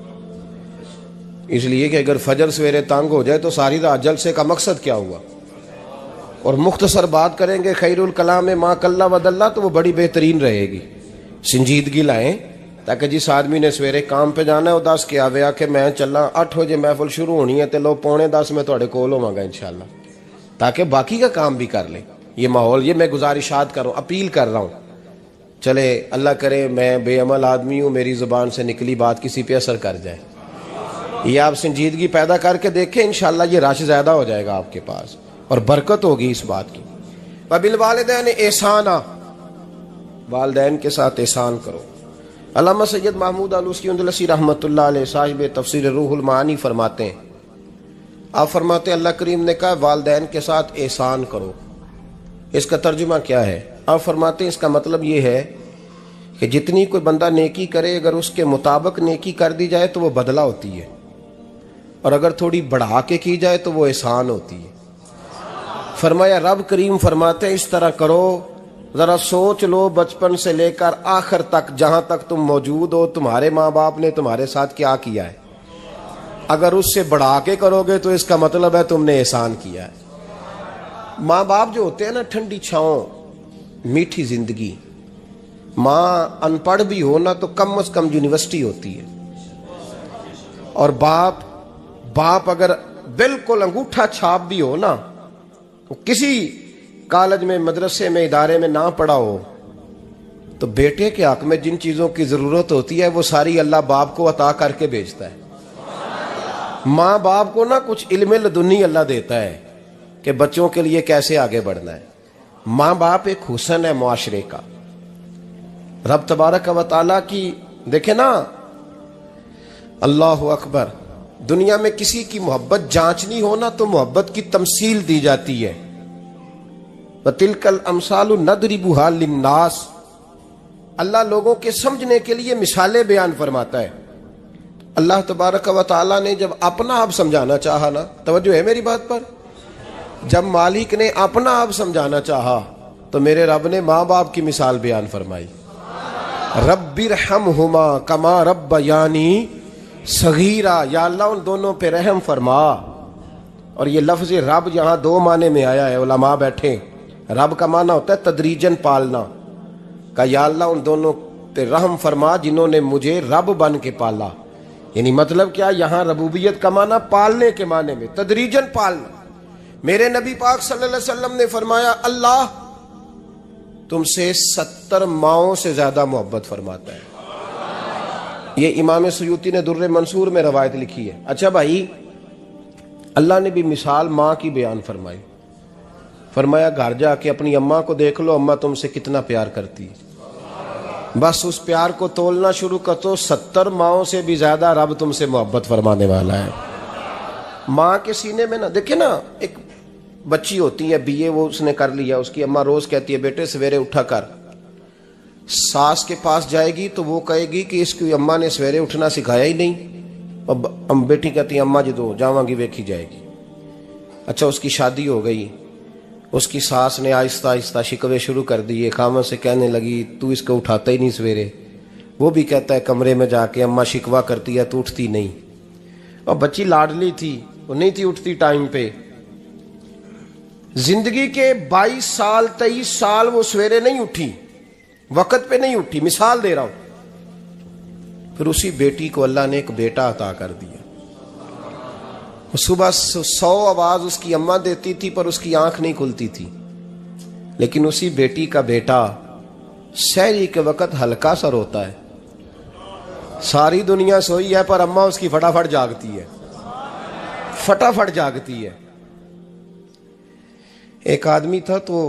اس لیے کہ اگر فجر سویرے تنگ ہو جائے تو ساری رات جلسے کا مقصد کیا ہوا؟ اور مختصر بات کریں گے خیر الکلام ما قل و دل، تو وہ بڑی بہترین رہے گی. سنجیدگی لائیں تاکہ جس آدمی نے سویرے کام پہ جانا ہے وہ 10 کے آوے آ کہ میں چلا 8 بجے محفل شروع ہونی ہے تو لو 9:45 میں تھوڑے کول ہوں گا انشاءاللہ، تاکہ باقی کا کام بھی کر لیں. یہ ماحول، یہ میں گزارشات کر رہا ہوں، اپیل کر رہا ہوں. چلے اللہ کرے میں بے عمل آدمی ہوں، میری زبان سے نکلی بات کسی پہ اثر کر جائے. یہ آپ سنجیدگی پیدا کر کے دیکھیں، انشاءاللہ یہ رش زیادہ ہو جائے گا آپ کے پاس اور برکت ہوگی اس بات کی. وبالوالدین احسانا، والدین کے ساتھ احسان کرو. علامہ سید محمود آلوسی اندلسی رحمۃ اللہ علیہ صاحب تفسیر روح المعانی فرماتے ہیں آپ فرماتے ہیں اللہ کریم نے کہا والدین کے ساتھ احسان کرو، اس کا ترجمہ کیا ہے؟ آپ فرماتے ہیں اس کا مطلب یہ ہے کہ جتنی کوئی بندہ نیکی کرے اگر اس کے مطابق نیکی کر دی جائے تو وہ بدلہ ہوتی ہے، اور اگر تھوڑی بڑھا کے کی جائے تو وہ احسان ہوتی ہے۔ فرمایا رب کریم فرماتے ہیں اس طرح کرو، ذرا سوچ لو بچپن سے لے کر آخر تک جہاں تک تم موجود ہو تمہارے ماں باپ نے تمہارے ساتھ کیا کیا ہے، اگر اس سے بڑھا کے کرو گے تو اس کا مطلب ہے تم نے احسان کیا ہے۔ ماں باپ جو ہوتے ہیں نا، ٹھنڈی چھاؤں، میٹھی زندگی، ماں ان پڑھ بھی ہو نا تو کم از کم یونیورسٹی ہوتی ہے، اور باپ اگر بالکل انگوٹھا چھاپ بھی ہو نا، کسی کالج میں مدرسے میں ادارے میں نہ پڑھا ہو، تو بیٹے کے حق میں جن چیزوں کی ضرورت ہوتی ہے وہ ساری اللہ باپ کو عطا کر کے بھیجتا ہے۔ ماں باپ کو نا کچھ علم لدنی اللہ دیتا ہے کہ بچوں کے لیے کیسے آگے بڑھنا ہے۔ ماں باپ ایک حسن ہے معاشرے کا۔ رب تبارک و تعالیٰ کی دیکھیں نا، اللہ اکبر، دنیا میں کسی کی محبت جانچنی ہو نا تو محبت کی تمثیل دی جاتی ہے۔ وَتِلْكَ الْأَمْثَالُ نَضْرِبُهَا لِلنَّاسِ، اللہ لوگوں کے سمجھنے کے لیے مثالیں بیان فرماتا ہے۔ اللہ تبارک و تعالیٰ نے جب اپنا آپ سمجھانا چاہا نا، توجہ ہے میری بات پر، جب مالک نے اپنا آپ سمجھانا چاہا تو میرے رب نے ماں باپ کی مثال بیان فرمائی، رب ارحمہما کما ربیانی صغیرا، یا اللہ ان دونوں پہ رحم فرما۔ اور یہ لفظ رب یہاں دو معنی میں آیا ہے، علماء بیٹھے، رب کا معنی ہوتا ہے تدریجن پالنا، کہ یا اللہ ان دونوں پہ رحم فرما جنہوں نے مجھے رب بن کے پالا۔ یعنی مطلب کیا، یہاں ربوبیت کا معنی پالنے کے معنی میں، تدریجن پالنا۔ میرے نبی پاک صلی اللہ علیہ وسلم نے فرمایا اللہ تم سے 70 ماؤں سے زیادہ محبت فرماتا ہے۔ یہ امام سیوطی نے در منصور میں روایت لکھی ہے۔ اچھا بھائی، اللہ نے بھی مثال ماں کی بیان فرمائی، فرمایا گھر جا کے اپنی اماں کو دیکھ لو، اماں تم سے کتنا پیار کرتی ہے، بس اس پیار کو تولنا شروع کر تو 70 ماؤں سے بھی زیادہ رب تم سے محبت فرمانے والا ہے۔ ماں کے سینے میں نا، دیکھیں نا، ایک بچی ہوتی ہے BA، وہ اس نے کر لیا، اس کی اماں روز کہتی ہے بیٹے سویرے اٹھا کر، ساس کے پاس جائے گی تو وہ کہے گی کہ اس کی اماں نے سویرے اٹھنا سکھایا ہی نہیں، اور بیٹی کہتی ہے اماں جدو جاواں گی ویکھی جائے گی۔ اچھا اس کی شادی ہو گئی، اس کی ساس نے آہستہ آہستہ شکوے شروع کر دیے، خامن سے کہنے لگی تو اس کو اٹھاتا ہی نہیں سویرے، وہ بھی کہتا ہے کمرے میں جا کے اماں شکوہ کرتی ہے تو اٹھتی نہیں، اور بچی لاڈلی تھی، وہ نہیں تھی اٹھتی ٹائم پہ۔ زندگی کے 22 سال 23 سال وہ سویرے نہیں اٹھی، وقت پہ نہیں اٹھی، مثال دے رہا ہوں۔ پھر اسی بیٹی کو اللہ نے ایک بیٹا عطا کر دیا۔ صبح 100 آواز اس کی اماں دیتی تھی پر اس کی آنکھ نہیں کھلتی تھی، لیکن اسی بیٹی کا بیٹا سحری کے وقت ہلکا سا روتا ہے، ساری دنیا سوئی ہے پر اماں اس کی فٹافٹ جاگتی ہے، فٹافٹ جاگتی ہے۔ ایک آدمی تھا تو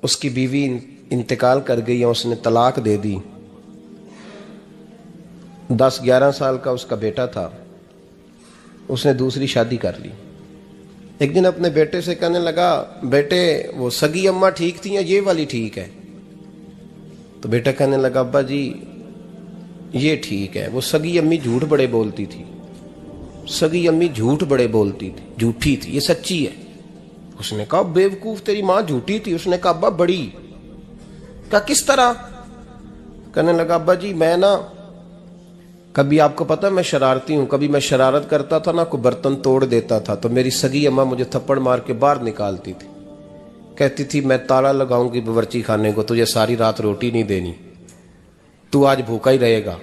اس کی بیوی انتقال کر گئی اور اس نے طلاق دے دی، 10-11 سال کا اس کا بیٹا تھا، اس نے دوسری شادی کر لی۔ ایک دن اپنے بیٹے سے کہنے لگا بیٹے وہ سگی اماں ٹھیک تھی یا یہ والی ٹھیک ہے؟ تو بیٹا کہنے لگا ابا جی یہ ٹھیک ہے، وہ سگی امی جھوٹ بڑے بولتی تھی، سگی امی جھوٹ بڑے بولتی تھی، جھوٹی تھی، یہ سچی ہے۔ اس نے کہا بے وقوف تیری ماں جھوٹی تھی؟ اس نے کہا ابا بڑی۔ کہا کس طرح؟ کہنے لگا ابا جی میں نا کبھی، آپ کو پتا میں شرارتی ہوں، کبھی میں شرارت کرتا تھا نا، کوئی برتن توڑ دیتا تھا تو میری سگی اماں مجھے تھپڑ مار کے باہر نکالتی تھی، کہتی تھی میں تالا لگاؤں گی باورچی خانے کو، تجھے ساری رات روٹی نہیں دینی، تو آج بھوکا ہی رہے گا،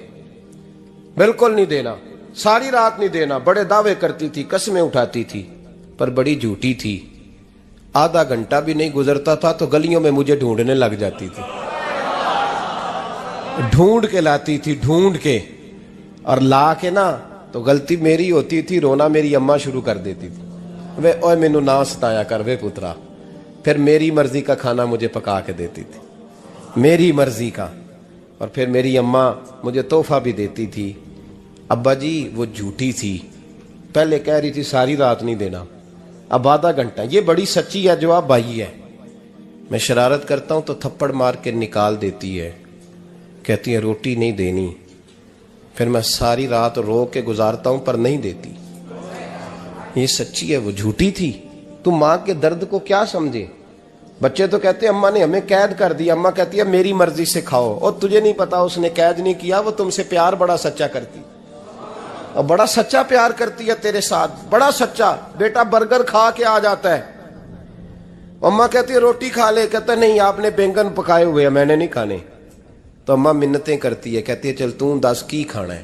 بالکل نہیں دینا، ساری رات نہیں دینا۔ بڑے دعوے کرتی تھی، قسمیں اٹھاتی تھی، پر بڑی جھوٹی تھی۔ آدھا گھنٹہ بھی نہیں گزرتا تھا تو گلیوں میں مجھے ڈھونڈنے لگ جاتی تھی، ڈھونڈ کے لاتی تھی، ڈھونڈ کے، اور لا کے نا تو غلطی میری ہوتی تھی، رونا میری اماں شروع کر دیتی تھی، وے اوے مینوں نہ ستایا کر وے پترا۔ پھر میری مرضی کا کھانا مجھے پکا کے دیتی تھی، میری مرضی کا، اور پھر میری اماں مجھے تحفہ بھی دیتی تھی۔ ابا جی وہ جھوٹی تھی، پہلے کہہ رہی تھی ساری رات نہیں دینا، اب آدھا گھنٹہ۔ یہ بڑی سچی ہے، جواب بھائی ہے۔ میں شرارت کرتا ہوں تو تھپڑ مار کے نکال دیتی ہے، کہتی ہے روٹی نہیں دینی۔ پھر میں ساری رات رو کے گزارتا ہوں پر نہیں دیتی۔ یہ سچی ہے، وہ جھوٹی تھی۔ تو ماں کے درد کو کیا سمجھے؟ بچے تو کہتے ہیں اماں نے ہمیں قید کر دیا، اماں کہتی ہے میری مرضی سے کھاؤ، اور تجھے نہیں پتا اس نے قید نہیں کیا، وہ تم سے پیار بڑا سچا کرتی، اور بڑا سچا پیار کرتی ہے تیرے ساتھ، بڑا سچا۔ بیٹا برگر کھا کے آ جاتا ہے، اماں کہتی ہے روٹی کھا لے، کہتا ہے نہیں آپ نے بینگن پکائے ہوئے ہیں میں نے نہیں کھانے۔ تو اماں منتیں کرتی ہے، کہتی ہے چل توں دس کی کھانا ہے،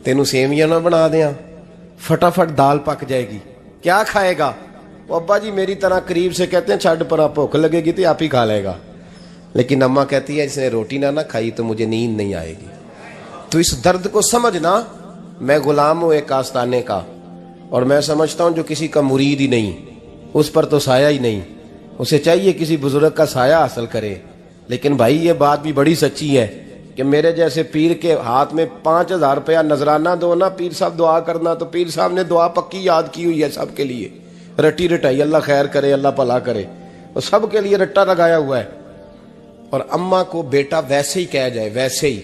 تینوں سیویاں نہ بنا دیاں، فٹافٹ دال پک جائے گی، کیا کھائے گا؟ وہ ابا جی میری طرح قریب سے کہتے ہیں چھڈ پر بھوک لگے گی تو آپ ہی کھا لے گا، لیکن اماں کہتی ہے اس نے روٹی نہ کھائی تو مجھے نیند نہیں آئے گی۔ تو اس درد کو سمجھنا، میں غلام ہوں ایک آستانے کا، اور میں سمجھتا ہوں جو کسی کا مرید ہی نہیں اس پر تو سایہ ہی نہیں، اسے چاہیے کسی بزرگ کا سایہ حاصل کرے۔ لیکن بھائی یہ بات بھی بڑی سچی ہے کہ میرے جیسے پیر کے ہاتھ میں 5000 روپیہ نذرانہ دو نا، پیر صاحب دعا کرنا، تو پیر صاحب نے دعا پکی یاد کی ہوئی ہے سب کے لیے، رٹی رٹائی، اللہ خیر کرے اللہ بھلا کرے، اور سب کے لیے رٹا لگایا ہوا ہے۔ اور اماں کو بیٹا ویسے ہی کہہ جائے، ویسے ہی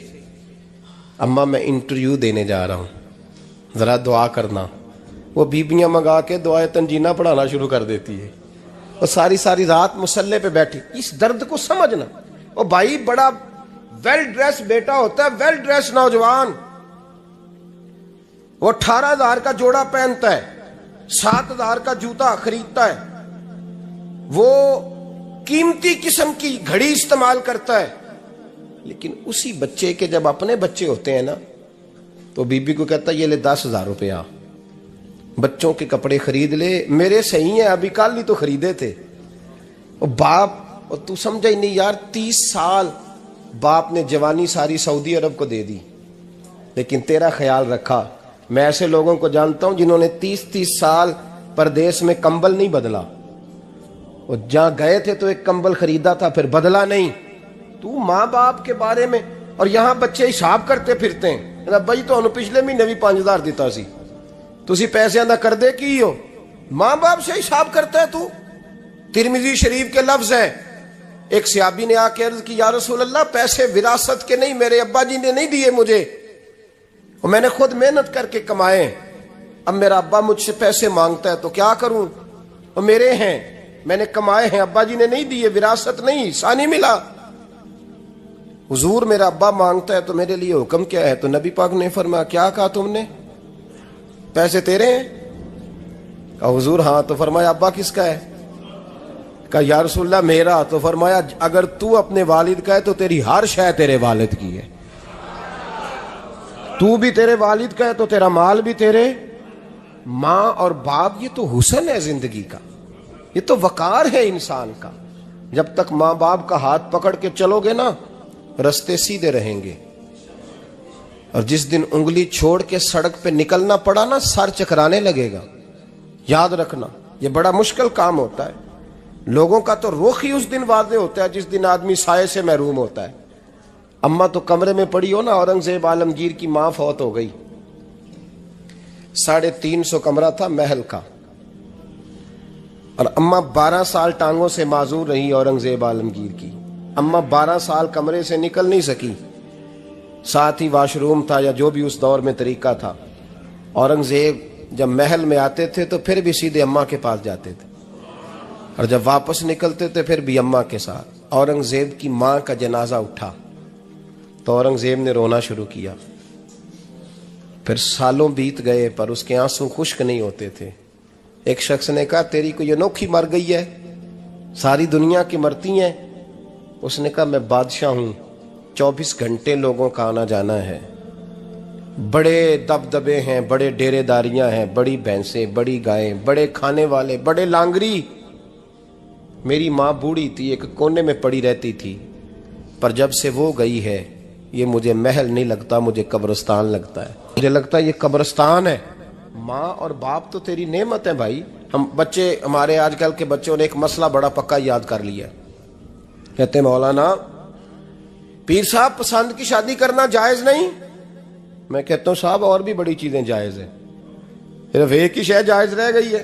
اماں میں انٹرویو دینے جا رہا ہوں ذرا دعا کرنا، وہ بیبیاں منگا کے دعائے تنجینہ پڑھانا شروع کر دیتی ہے، اور ساری ساری رات مصلے پہ بیٹھی۔ اس درد کو سمجھنا۔ اور بھائی بڑا ویل ڈریس بیٹا ہوتا ہے، ویل ڈریس نوجوان، وہ 18,000 کا جوڑا پہنتا ہے، 7,000 کا جوتا خریدتا ہے، وہ قیمتی قسم کی گھڑی استعمال کرتا ہے، لیکن اسی بچے کے جب اپنے بچے ہوتے ہیں نا تو بی بی کو کہتا ہے یہ لے 10,000 روپیہ، بچوں کے کپڑے خرید لے، میرے صحیح ہیں ابھی کل ہی تو خریدے تھے۔ اور باپ، اور تو سمجھا ہی نہیں یار، 30 سال باپ نے جوانی ساری سعودی عرب کو دے دی، لیکن تیرا خیال رکھا۔ میں ایسے لوگوں کو جانتا ہوں جنہوں نے 30 سال پردیس میں کمبل نہیں بدلا، اور جہاں گئے تھے تو ایک کمبل خریدا تھا پھر بدلا نہیں۔ تو ماں باپ کے بارے میں، اور یہاں بچے حساب کرتے پھرتے ہیں، بھائی تو انہوں پچھلے مہینے بھی 5,000 دیتا سی، تسی پیسے اندہ کر دے کی ہو، ماں باپ سے حساب کرتا ہے تو۔ ترمذی شریف کے لفظ ہیں، ایک صحابی نے آ کے عرض کی یا رسول اللہ پیسے وراثت کے نہیں، میرے ابا جی نے نہیں دیے مجھے، اور میں نے خود محنت کر کے کمائے، اب میرا ابا مجھ سے پیسے مانگتا ہے تو کیا کروں، اور میرے ہیں میں نے کمائے ہیں، ابا جی نے نہیں دیے، وراثت نہیں، حصہ نہیں ملا۔ حضور میرا ابا مانگتا ہے تو میرے لیے حکم کیا ہے؟ تو نبی پاک نے فرمایا کیا کہا تم نے؟ پیسے تیرے ہیں؟ کہا حضور ہاں۔ تو فرمایا ابا کس کا ہے؟ کہا یا رسول اللہ میرا۔ تو فرمایا اگر تو اپنے والد کا ہے تو تیری ہر شے تیرے والد کی ہے، تو بھی تیرے والد کا ہے تو تیرا مال بھی تیرے۔ ماں اور باپ یہ تو حسن ہے زندگی کا، یہ تو وقار ہے انسان کا۔ جب تک ماں باپ کا ہاتھ پکڑ کے چلو گے نا رستے سیدھے رہیں گے، اور جس دن انگلی چھوڑ کے سڑک پہ نکلنا پڑا نا سر چکرانے لگے گا۔ یاد رکھنا یہ بڑا مشکل کام ہوتا ہے، لوگوں کا تو رخ ہی اس دن واضح ہوتا ہے جس دن آدمی سائے سے محروم ہوتا ہے۔ اماں تو کمرے میں پڑی ہو نا، اورنگزیب عالمگیر کی ماں فوت ہو گئی، 350 کمرہ تھا محل کا، اور اماں 12 سال ٹانگوں سے معذور رہی اورنگزیب عالمگیر کی۔ اماں 12 سال کمرے سے نکل نہیں سکی، ساتھ ہی واش روم تھا یا جو بھی اس دور میں طریقہ تھا۔ اورنگزیب جب محل میں آتے تھے تو پھر بھی سیدھے اماں کے پاس جاتے تھے، اور جب واپس نکلتے تھے پھر بھی اماں کے ساتھ۔ اورنگزیب کی ماں کا جنازہ اٹھا تو اورنگزیب نے رونا شروع کیا، پھر سالوں بیت گئے پر اس کے آنسو خشک نہیں ہوتے تھے۔ ایک شخص نے کہا تیری کوئی انوکھی مر گئی ہے، ساری دنیا کی مرتی ہیں؟ اس نے کہا میں بادشاہ ہوں، 24 گھنٹے لوگوں کا آنا جانا ہے، بڑے دبدبے ہیں، بڑے ڈیرے داریاں ہیں، بڑی بھینسیں، بڑی گائیں، بڑے کھانے والے، بڑے لانگری۔ میری ماں بوڑھی تھی، ایک کونے میں پڑی رہتی تھی، پر جب سے وہ گئی ہے یہ مجھے محل نہیں لگتا، مجھے قبرستان لگتا ہے، مجھے لگتا ہے یہ قبرستان ہے۔ ماں اور باپ تو تیری نعمت ہے بھائی۔ ہم بچے، ہمارے آج کل کے بچوں نے ایک مسئلہ بڑا پکا یاد کر لیا، کہتے مولانا پیر صاحب پسند کی شادی کرنا جائز نہیں؟ میں کہتا ہوں صاحب اور بھی بڑی چیزیں جائز ہیں، صرف ایک ہی شے جائز رہ گئی ہے،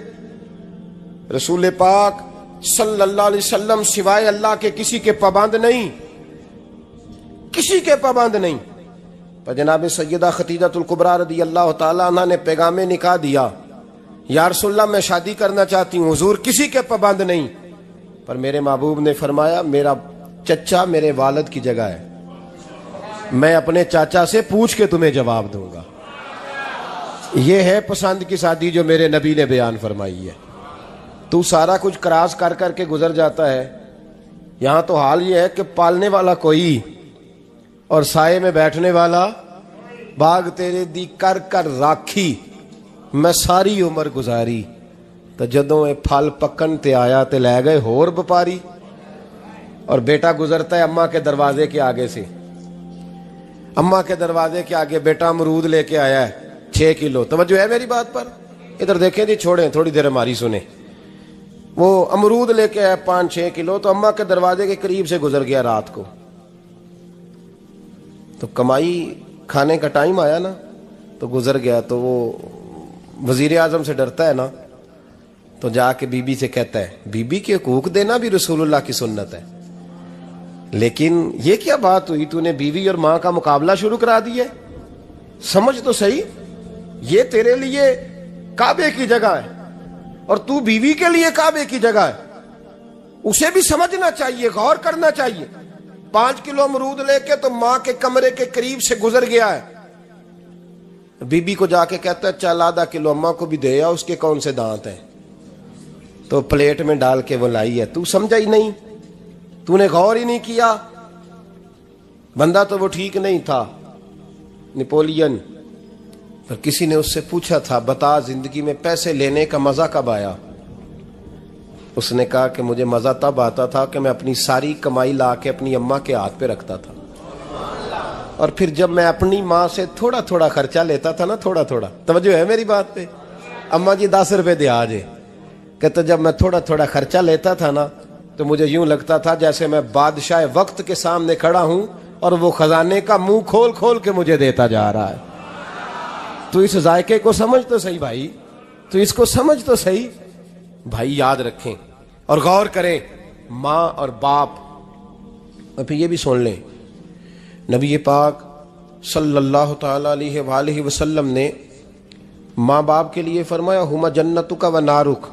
رسول پاک صلی اللہ علیہ وسلم سوائے اللہ کے کسی کے پابند نہیں، کسی کے پابند نہیں۔ پر جناب سیدہ خدیجہ الکبریٰ رضی اللہ تعالیٰ عنہ نے پیغام نکاح دیا، یا رسول اللہ میں شادی کرنا چاہتی ہوں، حضور کسی کے پابند نہیں، پر میرے محبوب نے فرمایا میرا چچا میرے والد کی جگہ ہے، میں اپنے چاچا سے پوچھ کے تمہیں جواب دوں گا۔ یہ ہے پسند کی شادی جو میرے نبی نے بیان فرمائی ہے۔ تو سارا کچھ کراس کر کر کے گزر جاتا ہے، یہاں تو حال یہ ہے کہ پالنے والا کوئی اور سائے میں بیٹھنے والا، باغ تیرے دی کر کر راکھی میں ساری عمر گزاری، تو جدوں اے پھل پکن تے آیا تے لے گئے ہور بپاری۔ اور بیٹا گزرتا ہے اماں کے دروازے کے آگے سے، اماں کے دروازے کے آگے بیٹا امرود لے کے آیا ہے 6 کلو، توجہ ہے میری بات پر؟ ادھر دیکھیں جی، چھوڑیں تھوڑی دیر ہماری سنیں۔ وہ امرود لے کے آیا 5-6 کلو، تو اماں کے دروازے کے قریب سے گزر گیا رات کو، تو کمائی کھانے کا ٹائم آیا نا، تو گزر گیا۔ تو وہ وزیر اعظم سے ڈرتا ہے نا، تو جا کے بی بی سے کہتا ہے بی بی کے حقوق دینا بھی رسول اللہ کی سنت ہے، لیکن یہ کیا بات ہوئی، تو نے بیوی اور ماں کا مقابلہ شروع کرا دیا، سمجھ تو صحیح، یہ تیرے لیے کعبے کی جگہ ہے اور تو بیوی کے لیے کعبے کی جگہ ہے، اسے بھی سمجھنا چاہیے، غور کرنا چاہیے۔ 5 کلو امرود لے کے تو ماں کے کمرے کے قریب سے گزر گیا ہے، بی بی کو جا کے کہتا ہے چل آدھا کلو اماں کو بھی دے آ، اس کے کون سے دانت ہیں، تو پلیٹ میں ڈال کے وہ لائی ہے۔ تو سمجھا ہی نہیں، تو نے غور ہی نہیں کیا، بندہ تو وہ ٹھیک نہیں تھا نپولین، پر کسی نے اس سے پوچھا تھا بتا زندگی میں پیسے لینے کا مزہ کب آیا؟ اس نے کہا کہ مجھے مزہ تب آتا تھا کہ میں اپنی ساری کمائی لا کے اپنی اماں کے ہاتھ پہ رکھتا تھا، اور پھر جب میں اپنی ماں سے تھوڑا تھوڑا خرچہ لیتا تھا نا، تھوڑا تھوڑا، توجہ ہے میری بات پہ؟ اماں جی 10 روپے دے آجے، کہتا جب میں تھوڑا تھوڑا خرچہ لیتا تھا نا، تو مجھے یوں لگتا تھا جیسے میں بادشاہ وقت کے سامنے کھڑا ہوں اور وہ خزانے کا منہ کھول کھول کے مجھے دیتا جا رہا ہے۔ تو اس ذائقے کو سمجھ تو صحیح بھائی، تو اس کو سمجھ تو صحیح بھائی، یاد رکھیں اور غور کریں۔ ماں اور باپ، اور پھر یہ بھی سن لیں، نبی پاک صلی اللہ تعالی علیہ وآلہ وسلم نے ماں باپ کے لیے فرمایا ہما جنتک و نارک،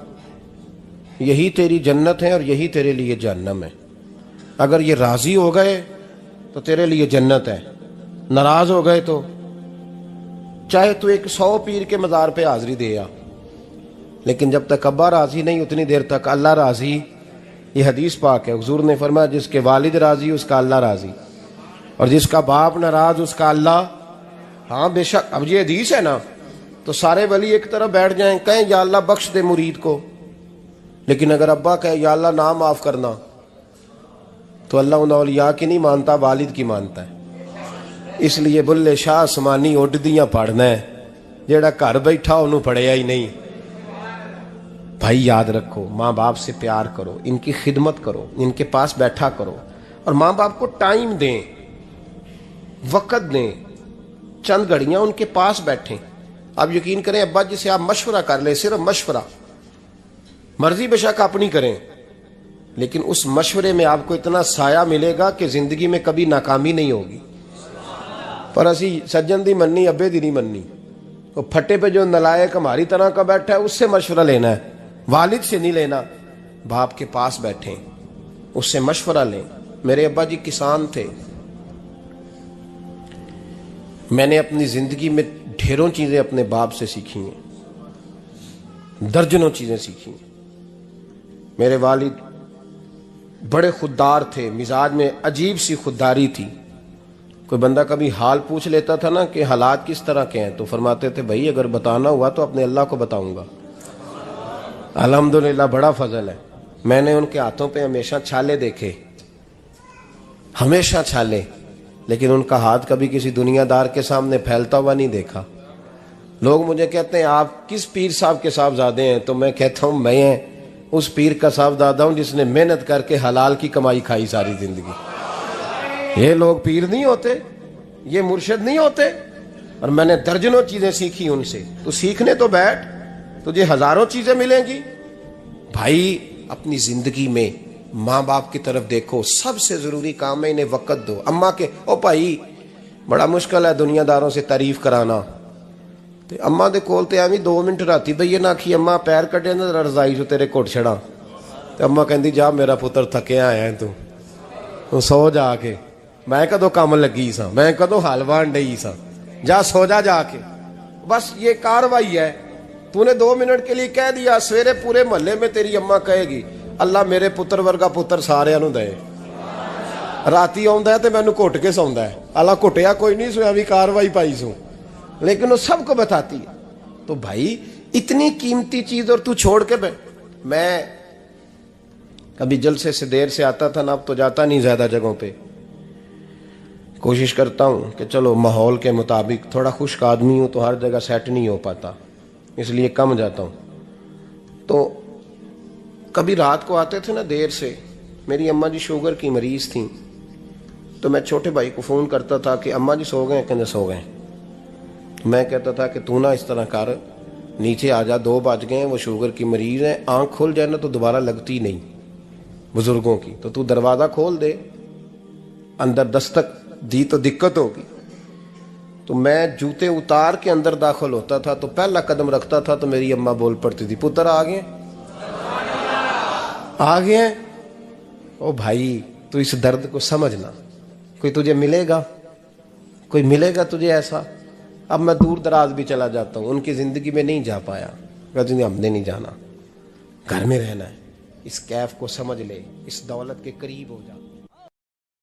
یہی تیری جنت ہے اور یہی تیرے لیے جہنم ہے۔ اگر یہ راضی ہو گئے تو تیرے لیے جنت ہے، ناراض ہو گئے تو چاہے تو ایک 100 پیر کے مزار پہ حاضری دے آ، لیکن جب تک ابا راضی نہیں اتنی دیر تک اللہ راضی۔ یہ حدیث پاک ہے، حضور نے فرمایا جس کے والد راضی اس کا اللہ راضی، اور جس کا باپ ناراض اس کا اللہ۔ ہاں بے شک، اب یہ حدیث ہے نا، تو سارے ولی ایک طرف بیٹھ جائیں، کہیں یا اللہ بخش دے مرید کو، لیکن اگر ابا کہے یا اللہ نہ معاف کرنا، تو اللہ ان اولیاء کی نہیں مانتا، والد کی مانتا ہے۔ اس لیے بلے شاہ آسمانی اڈ دیاں پڑھنا ہے، جیڑا گھر بیٹھا انہوں پڑھیا ہی نہیں۔ بھائی یاد رکھو، ماں باپ سے پیار کرو، ان کی خدمت کرو، ان کے پاس بیٹھا کرو، اور ماں باپ کو ٹائم دیں، وقت دیں، چند گھڑیاں ان کے پاس بیٹھیں۔ آپ یقین کریں ابا جی سے آپ مشورہ کر لیں، صرف مشورہ، مرضی بے شک اپنی کریں، لیکن اس مشورے میں آپ کو اتنا سایہ ملے گا کہ زندگی میں کبھی ناکامی نہیں ہوگی۔ پر اسی سجن دی مننی ابے دی نہیں مننی، وہ پھٹے پہ جو نلائق ہماری طرح کا بیٹھا ہے اس سے مشورہ لینا ہے، والد سے نہیں لینا۔ باپ کے پاس بیٹھیں، اس سے مشورہ لیں۔ میرے ابا جی کسان تھے، میں نے اپنی زندگی میں ڈھیروں چیزیں اپنے باپ سے سیکھی ہیں، درجنوں چیزیں سیکھی ہیں۔ میرے والد بڑے خوددار تھے، مزاج میں عجیب سی خودداری تھی۔ کوئی بندہ کبھی حال پوچھ لیتا تھا نا کہ حالات کس طرح کے ہیں، تو فرماتے تھے بھائی اگر بتانا ہوا تو اپنے اللہ کو بتاؤں گا۔ الحمدللہ بڑا فضل ہے، میں نے ان کے ہاتھوں پہ ہمیشہ چھالے دیکھے، ہمیشہ چھالے، لیکن ان کا ہاتھ کبھی کسی دنیا دار کے سامنے پھیلتا ہوا نہیں دیکھا۔ لوگ مجھے کہتے ہیں آپ کس پیر صاحب کے صاحبزادے ہیں، تو میں کہتا ہوں میں اس پیر کا صاحبزادہ ہوں جس نے محنت کر کے حلال کی کمائی کھائی ساری زندگی۔ یہ لوگ پیر نہیں ہوتے، یہ مرشد نہیں ہوتے، اور میں نے درجنوں چیزیں سیکھی ان سے۔ تو سیکھنے تو بیٹھ، تجھے ہزاروں چیزیں ملیں گی. بھائی اپنی زندگی میں ماں باپ کی طرف دیکھو, سب سے ضروری کام ہے انہیں وقت دو. اماں کے او بھائی بڑا مشکل ہے دنیا داروں سے تعریف کرانا, تے اماں دے کول تے ایویں 2 منٹ راتی بھئی نہ آکھی اماں پیر کڈے نہ رضائی جو تیرے گھٹ چھڑا, تے اماں کہندی جا میرا پتر تھکیا آیا تو سو جا کے, میں کدو کام لگی سا, میں کدو حل وان ڈئی سا, جا سو جا کے. بس یہ کاروائی ہے. تو نے 2 منٹ کے لیے کہہ دیا, سویرے پورے محلے میں تیری اماں کہے گی اللہ میرے پتر ورگا پتر سارے نو دے. راتی آندا ہے تے مینوں گھٹ کے سوندا ہے, اللہ گھٹیا کوئی نہیں سویا بھی کاروائی پائی سو, لیکن وہ سب کو بتاتی ہے. تو بھائی اتنی قیمتی چیز اور تو چھوڑ کے میں کبھی جلسے سے دیر سے آتا تھا نا, اب تو جاتا نہیں زیادہ جگہوں پہ, کوشش کرتا ہوں کہ چلو ماحول کے مطابق, تھوڑا خشک آدمی ہوں تو ہر جگہ سیٹ نہیں ہو پاتا, اس لیے کم جاتا ہوں. تو کبھی رات کو آتے تھے نا دیر سے, میری اماں جی شوگر کی مریض تھیں, تو میں چھوٹے بھائی کو فون کرتا تھا کہ اماں جی سو گئے, کہنے سو گئے. میں کہتا تھا کہ تو نہ اس طرح کر, نیچے آ جا, 2 بج گئے, وہ شوگر کی مریض ہیں, آنکھ کھل جائے نا تو دوبارہ لگتی نہیں بزرگوں کی, تو دروازہ کھول دے, اندر دستک دی تو دقت ہوگی. تو میں جوتے اتار کے اندر داخل ہوتا تھا, تو پہلا قدم رکھتا تھا تو میری اماں بول پڑتی تھی پتر آ گئے. او بھائی تو اس درد کو سمجھنا, کوئی تجھے ملے گا, کوئی ملے گا تجھے ایسا. اب میں دور دراز بھی چلا جاتا ہوں, ان کی زندگی میں نہیں جا پایا, کہتے ہیں ہم نے نہیں جانا, گھر میں رہنا ہے. اس کیف کو سمجھ لے, اس دولت کے قریب ہو جا.